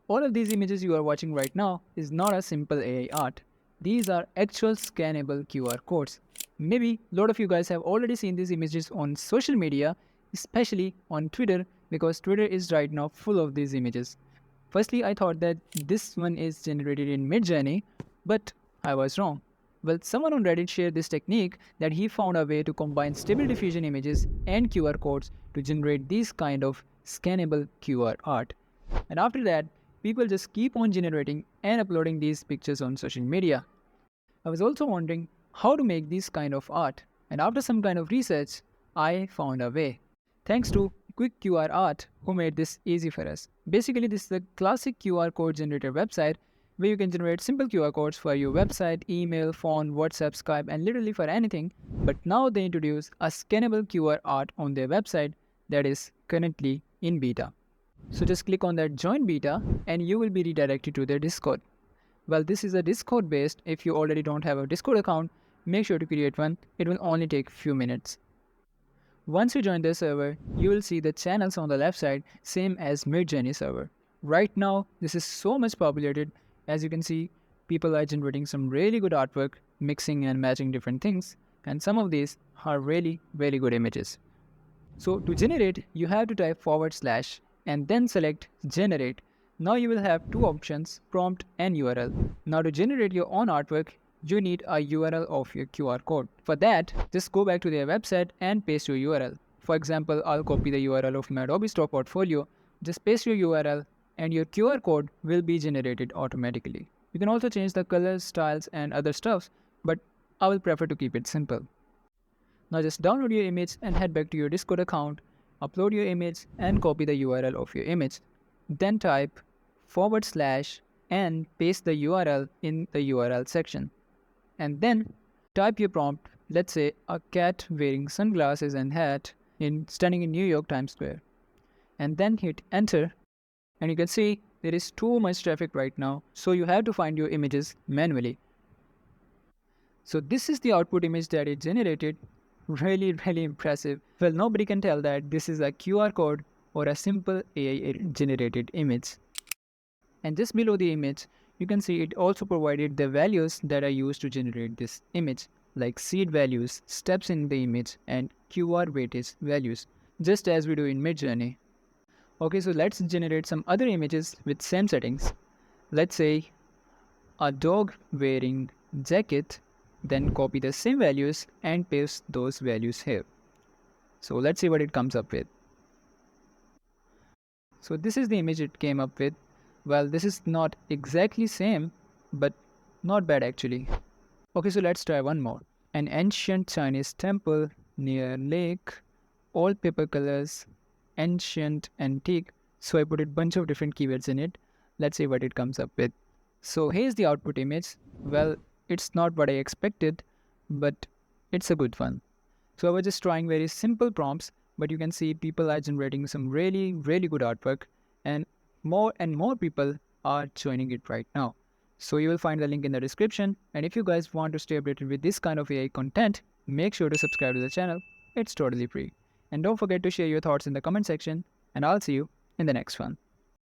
all of these images you are watching right now is not a simple AI art. These are actual scannable QR codes. Maybe a lot of you guys have already seen these images on social media, especially on Twitter, because Twitter is right now full of these images. Firstly, I thought that this one is generated in Midjourney, but I was wrong. Well, someone on Reddit shared this technique that he found a way to combine stable diffusion images and QR codes to generate these kind of scannable QR art. And after that, people just keep on generating and uploading these pictures on social media. I was also wondering how to make this kind of art, and after some kind of research, I found a way. Thanks to QuickQR.Art, who made this easy for us. Basically, this is a classic QR code generator website where you can generate simple QR codes for your website, email, phone, WhatsApp, Skype, and literally for anything. But now they introduce a scannable QR art on their website that is currently in beta. So just click on that join beta and you will be redirected to their Discord. Well, this is a Discord based. If you already don't have a Discord account, make sure to create one. It will only take few minutes. Once you join the server, you will see the channels on the left side, same as Midjourney server. Right now, this is so much populated. As you can see, people are generating some really good artwork, mixing and matching different things. And some of these are really, really good images. So to generate, you have to type / and then select generate. Now you will have two options, prompt and URL. Now to generate your own artwork, you need a URL of your QR code. For that, just go back to their website and paste your URL. For example, I'll copy the URL of my Adobe Stock portfolio. Just paste your URL and your QR code will be generated automatically. You can also change the colors, styles and other stuffs, but I will prefer to keep it simple. Now just download your image and head back to your Discord account, upload your image and copy the URL of your image. Then type / and paste the URL in the URL section. And then type your prompt, let's say a cat wearing sunglasses and hat standing in New York Times Square. And then hit enter. And you can see there is too much traffic right now, so you have to find your images manually. So this is the output image that is generated. Really, really impressive. Well, nobody can tell that this is a QR code or a simple AI generated image. And just below the image, you can see it also provided the values that are used to generate this image, like seed values, steps in the image, and QR weightage values, just as we do in Midjourney. Okay, so let's generate some other images with same settings. Let's say a dog wearing jacket, then copy the same values and paste those values here. So let's see what it comes up with. So this is the image it came up with. Well, this is not exactly same, but not bad actually. Okay, so let's try one more. An ancient Chinese temple near lake, all paper colors, ancient, antique. So I put a bunch of different keywords in it. Let's see what it comes up with. So here's the output image. Well, it's not what I expected, but it's a good one. So I was just trying very simple prompts, but you can see people are generating some really, really good artwork, and more people are joining it right now. So you will find the link in the description. And if you guys want to stay updated with this kind of AI content, make sure to subscribe to the channel. It's totally free. And don't forget to share your thoughts in the comment section, and I'll see you in the next one.